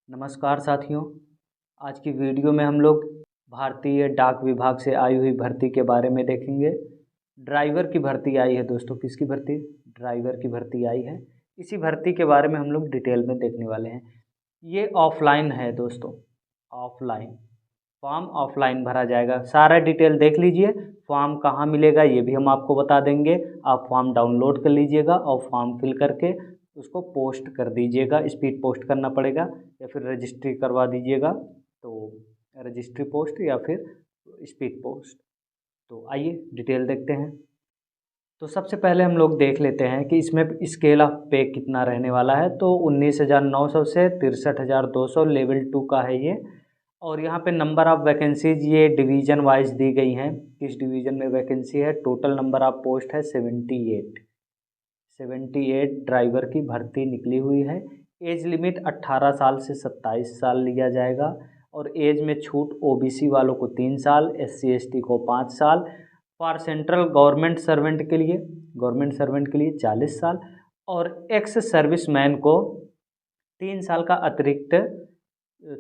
नमस्कार साथियों। आज की वीडियो में हम लोग भारतीय डाक विभाग से आई हुई भर्ती के बारे में देखेंगे। ड्राइवर की भर्ती आई है दोस्तों। किसकी भर्ती? ड्राइवर की भर्ती आई है। इसी भर्ती के बारे में हम लोग डिटेल में देखने वाले हैं। ये ऑफलाइन है दोस्तों, ऑफलाइन फॉर्म ऑफलाइन भरा जाएगा। सारा डिटेल देख लीजिए। फॉर्म कहाँ मिलेगा ये भी हम आपको बता देंगे। आप फॉर्म डाउनलोड कर लीजिएगा और फॉर्म फिल करके उसको पोस्ट कर दीजिएगा। स्पीड पोस्ट करना पड़ेगा या फिर रजिस्ट्री करवा दीजिएगा, तो रजिस्ट्री पोस्ट या फिर स्पीड पोस्ट। तो आइए डिटेल देखते हैं। तो सबसे पहले हम लोग देख लेते हैं कि इसमें स्केल ऑफ पे कितना रहने वाला है। तो 19,900 से 63,200 लेवल 2 का है ये। और यहाँ पे नंबर ऑफ़ वैकेंसीज ये डिवीज़न वाइज दी गई हैं। किस डिवीज़न में वैकेंसी है। टोटल नंबर ऑफ पोस्ट है 78 ड्राइवर की भर्ती निकली हुई है। एज लिमिट 18 साल से 27 साल लिया जाएगा। और एज में छूट ओबीसी वालों को 3 साल, एससी एसटी को 5 साल। फॉर सेंट्रल गवर्नमेंट सर्वेंट के लिए 40 साल। और एक्स सर्विसमैन को 3 साल का अतिरिक्त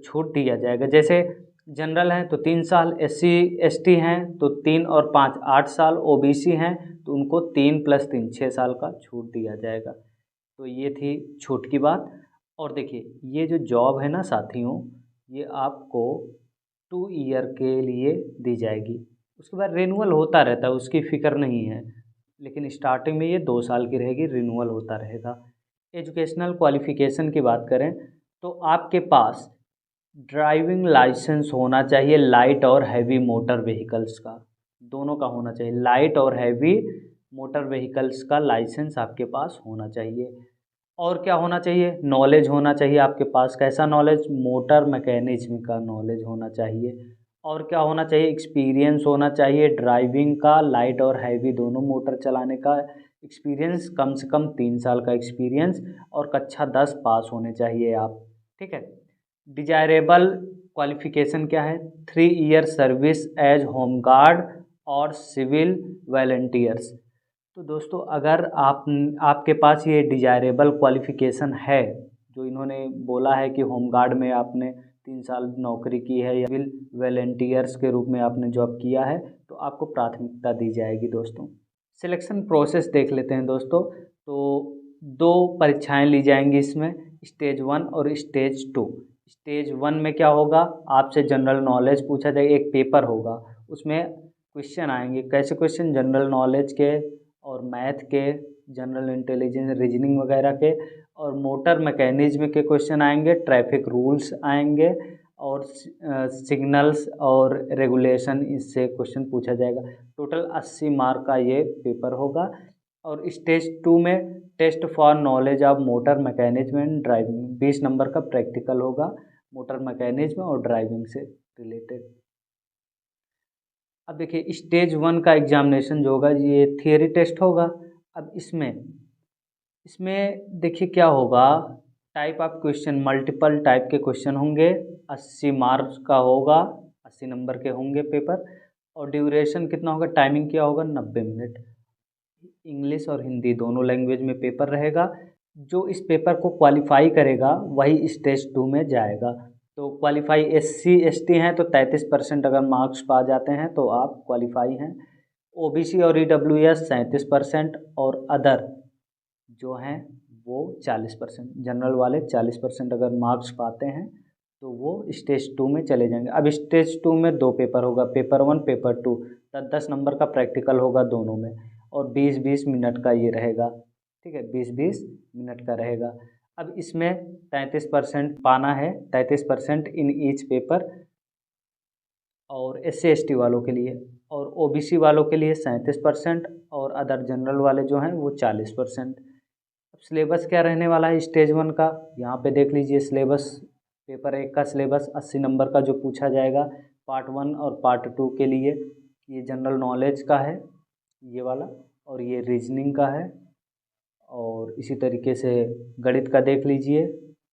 छूट दिया जाएगा। जैसे जनरल हैं तो 3 साल, एससी एसटी हैं तो 3 और 5 8 साल, ओबीसी हैं तो उनको 3 + 3 6 साल का छूट दिया जाएगा। तो ये थी छूट की बात। और देखिए ये जो जॉब है ना साथियों, ये आपको 2 ईयर के लिए दी जाएगी। उसके बाद रिन्यूअल होता रहता है, उसकी फ़िक्र नहीं है। लेकिन स्टार्टिंग में ये 2 साल की रहेगी, रिन्यूअल होता रहेगा। एजुकेशनल क्वालिफ़िकेशन की बात करें तो आपके पास ड्राइविंग लाइसेंस होना चाहिए लाइट और हैवी मोटर व्हीकल्स का, दोनों का होना चाहिए। लाइट और हैवी मोटर व्हीकल्स का लाइसेंस आपके पास होना चाहिए। और क्या होना चाहिए? नॉलेज होना चाहिए आपके पास। कैसा नॉलेज? मोटर मैकेनिज्म का नॉलेज होना चाहिए। और क्या होना चाहिए? एक्सपीरियंस होना चाहिए ड्राइविंग का, लाइट और हैवी दोनों मोटर चलाने का एक्सपीरियंस, कम से कम 3 साल का एक्सपीरियंस। और कक्षा 10 पास होने चाहिए आप। ठीक है। डिजायरेबल क्वालिफ़िकेशन क्या है? 3 year service age home guard और सिविल वॉलंटियर्स। तो दोस्तों अगर आपके पास ये डिजायरेबल क्वालिफ़िकेशन है, जो इन्होंने बोला है कि होम गार्ड में आपने 3 साल नौकरी की है या सिविल वॉलंटियर्स के रूप में आपने जॉब किया है, तो आपको प्राथमिकता दी जाएगी दोस्तों। सिलेक्शन प्रोसेस देख लेते हैं दोस्तों। तो 2 परीक्षाएं ली जाएंगी इसमें, स्टेज 1 और स्टेज 2। स्टेज 1 में क्या होगा? आपसे जनरल नॉलेज पूछा जाएगा, एक पेपर होगा, उसमें क्वेश्चन आएंगे। कैसे क्वेश्चन? जनरल नॉलेज के और मैथ के, जनरल इंटेलिजेंस, रीजनिंग वगैरह के। और मोटर मैकेनिज्म के क्वेश्चन आएंगे, ट्रैफिक रूल्स आएंगे और सिग्नल्स और रेगुलेशन, इससे क्वेश्चन पूछा जाएगा। टोटल 80 मार्क का ये पेपर होगा। और स्टेज 2 में test for knowledge of motor mechanism and driving, 20 नंबर का प्रैक्टिकल होगा मोटर मैकेनिज्म और ड्राइविंग से रिलेटेड। अब देखिए स्टेज 1 का एग्जामिनेशन जो होगा ये थियरी टेस्ट होगा। अब इसमें देखिए क्या होगा, type of question, multiple type के क्वेश्चन होंगे। 80 मार्क्स का होगा, 80 नंबर के होंगे पेपर। और ड्यूरेशन कितना होगा? टाइमिंग क्या होगा? 90 मिनट। इंग्लिश और हिंदी दोनों लैंग्वेज में पेपर रहेगा। जो इस पेपर को क्वालिफाई करेगा वही स्टेज 2 में जाएगा। तो क्वालिफाई एससी एसटी हैं तो 33% अगर मार्क्स पा जाते हैं तो आप क्वालिफाई हैं। ओबीसी और ईडब्ल्यूएस 37% और अदर जो हैं वो 40%। जनरल वाले 40% अगर मार्क्स पाते हैं तो वो स्टेज 2 में चले जाएंगे। अब स्टेज 2 में 2 पेपर होगा, पेपर 1 पेपर 2। 10 नंबर का प्रैक्टिकल होगा दोनों में और 20-20 मिनट का ये रहेगा। ठीक है, 20-20 मिनट का रहेगा। अब इसमें 33% पाना है, 33% इन ईच पेपर। और एससी एसटी वालों के लिए और ओबीसी वालों के लिए 37% और अदर जनरल वाले जो हैं वो 40%। अब सिलेबस क्या रहने वाला है स्टेज 1 का? यहाँ पे देख लीजिए सिलेबस। पेपर 1 का सिलेबस 80 नंबर का जो पूछा जाएगा पार्ट 1 और पार्ट 2 के लिए, ये जनरल नॉलेज का है ये वाला, और ये रीजनिंग का है। और इसी तरीके से गणित का देख लीजिए,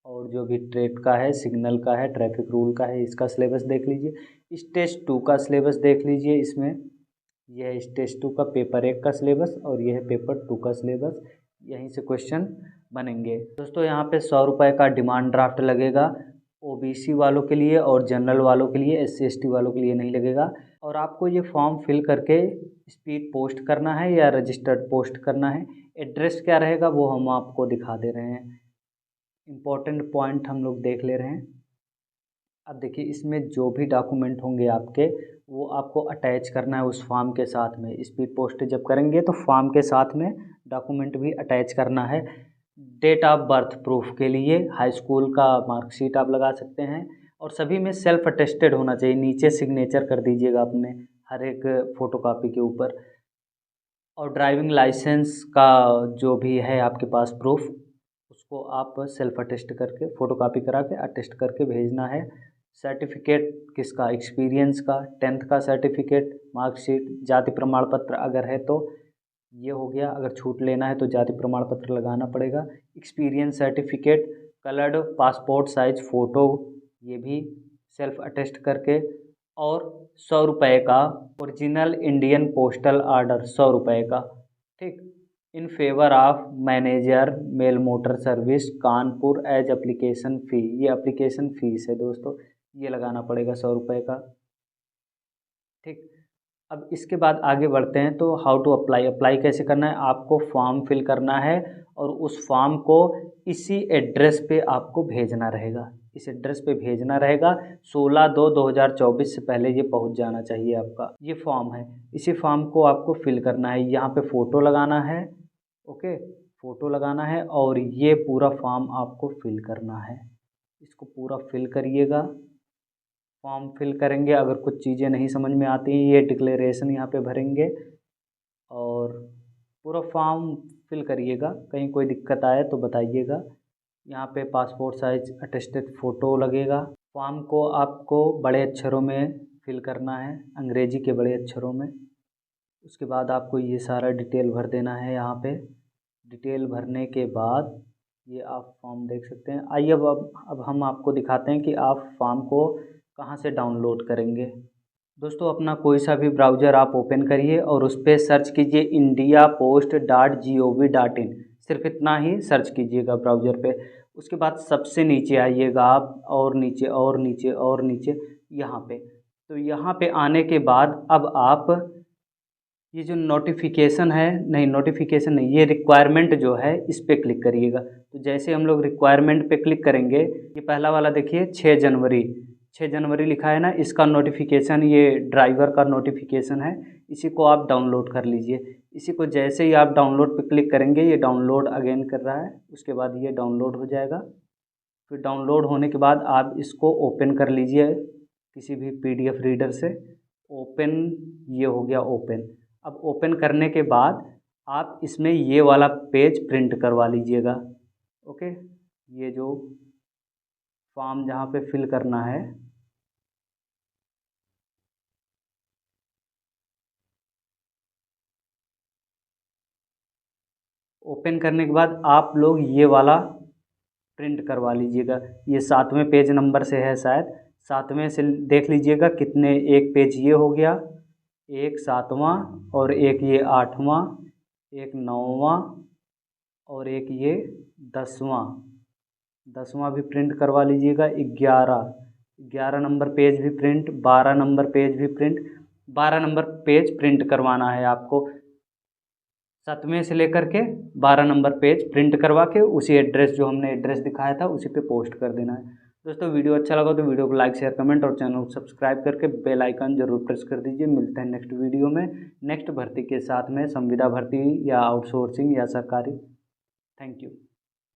और जो भी ट्रेड का है, सिग्नल का है, ट्रैफिक रूल का है, इसका सिलेबस देख लीजिए। स्टेज 2 का सिलेबस देख लीजिए। इसमें यह है स्टेज 2 का पेपर 1 का सिलेबस और यह है पेपर 2 का सिलेबस। यहीं से क्वेश्चन बनेंगे दोस्तों। यहाँ पे 100 रुपये का डिमांड ड्राफ्ट लगेगा। ओबीसी वालों के लिए और जनरल वालों के लिए, SC ST वालों के लिए नहीं लगेगा। और आपको ये फॉर्म फिल करके स्पीड पोस्ट करना है या रजिस्टर्ड पोस्ट करना है। एड्रेस क्या रहेगा वो हम आपको दिखा दे रहे हैं, इम्पोर्टेंट पॉइंट हम लोग देख ले रहे हैं। अब देखिए, इसमें जो भी डॉक्यूमेंट होंगे आपके, वो आपको अटैच करना है उस फॉर्म के साथ में। स्पीड पोस्ट जब करेंगे तो फॉर्म के साथ में डॉक्यूमेंट भी अटैच करना है। डेट ऑफ बर्थ प्रूफ के लिए हाई स्कूल का मार्कशीट आप लगा सकते हैं, और सभी में सेल्फ अटेस्टेड होना चाहिए। नीचे सिग्नेचर कर दीजिएगा अपने हर एक फ़ोटोकॉपी के ऊपर। और ड्राइविंग लाइसेंस का जो भी है आपके पास प्रूफ, उसको आप सेल्फ अटेस्ट करके फ़ोटोकॉपी करा के अटेस्ट करके भेजना है। सर्टिफिकेट किसका, एक्सपीरियंस का, 10th का सर्टिफिकेट, मार्कशीट, जाति प्रमाण पत्र अगर है तो ये हो गया। अगर छूट लेना है तो जाति प्रमाण पत्र लगाना पड़ेगा। Experience certificate, coloured passport size photo, ये भी सेल्फ अटेस्ट करके, और 100 रुपये का ओरिजिनल इंडियन पोस्टल ऑर्डर 100 रुपये का, ठीक, in favour of manager mail motor service Kanpur as application fee. ये एप्लीकेशन फ़ीस है दोस्तों, ये लगाना पड़ेगा 100 रुपये का, ठीक। अब इसके बाद आगे बढ़ते हैं तो हाउ टू अप्लाई। अप्लाई कैसे करना है, आपको फॉर्म फिल करना है और उस फॉर्म को इसी एड्रेस पे आपको भेजना रहेगा। इस एड्रेस पे भेजना रहेगा। 16/2/2024 से पहले ये पहुंच जाना चाहिए आपका। ये फॉर्म है, इसी फॉर्म को आपको फिल करना है। यहाँ पे फ़ोटो लगाना है, ओके, फ़ोटो लगाना है, और ये पूरा फॉर्म आपको फिल करना है। इसको पूरा फिल करिएगा। फॉर्म फिल करेंगे, अगर कुछ चीज़ें नहीं समझ में आती हैं, ये डिक्लेरेशन यहाँ पे भरेंगे और पूरा फॉर्म फिल करिएगा। कहीं कोई दिक्कत आए तो बताइएगा। यहाँ पे पासपोर्ट साइज अटेस्टेड फ़ोटो लगेगा। फॉर्म को आपको बड़े अक्षरों में फिल करना है, अंग्रेजी के बड़े अक्षरों में। उसके बाद आपको ये सारा डिटेल भर देना है। यहाँ पे डिटेल भरने के बाद ये आप फॉर्म देख सकते हैं। आइए अब हम आपको दिखाते हैं कि आप फॉर्म को कहाँ से डाउनलोड करेंगे। दोस्तों, अपना कोई सा भी ब्राउज़र आप ओपन करिए और उस पर सर्च कीजिए indiapost.gov.in। सिर्फ इतना ही सर्च कीजिएगा ब्राउज़र पे। उसके बाद सबसे नीचे आइएगा आप, और नीचे और नीचे और नीचे, यहाँ पे। तो यहाँ पे आने के बाद अब आप ये जो नोटिफिकेशन है, नहीं नोटिफिकेशन नहीं, ये रिक्वायरमेंट जो है इस पर क्लिक करिएगा। तो जैसे हम लोग रिक्वायरमेंट पे क्लिक करेंगे, ये पहला वाला देखिए 6 जनवरी लिखा है ना, इसका नोटिफिकेशन, ये ड्राइवर का नोटिफिकेशन है। इसी को आप डाउनलोड कर लीजिए। इसी को जैसे ही आप डाउनलोड पे क्लिक करेंगे, ये डाउनलोड अगेन कर रहा है, उसके बाद ये डाउनलोड हो जाएगा। फिर डाउनलोड होने के बाद आप इसको ओपन कर लीजिए किसी भी PDF रीडर से। ओपन, ये हो गया ओपन। अब ओपन करने के बाद आप इसमें ये वाला पेज प्रिंट करवा लीजिएगा, ओके। ये जो फॉर्म जहाँ पे फिल करना है, ओपन करने के बाद आप लोग ये वाला प्रिंट करवा लीजिएगा। ये 7वें पेज नंबर से है शायद, 7वें से देख लीजिएगा कितने, एक पेज ये हो गया, एक 7वां, और एक ये 8वां, एक 9वां, और एक ये 10वां भी प्रिंट करवा लीजिएगा। 11 नंबर पेज भी प्रिंट, 12 नंबर पेज भी प्रिंट, 12 नंबर पेज प्रिंट करवाना है आपको। 7वें से लेकर के 12 नंबर पेज प्रिंट करवा के उसी एड्रेस, जो हमने एड्रेस दिखाया था, उसी पे पोस्ट कर देना है। दोस्तों, वीडियो अच्छा लगा तो वीडियो को लाइक शेयर कमेंट और चैनल को सब्सक्राइब करके बेल आइकन जरूर प्रेस कर दीजिए। मिलते हैं नेक्स्ट वीडियो में नेक्स्ट भर्ती के साथ में, संविदा भर्ती या आउटसोर्सिंग या सरकारी। Thank you.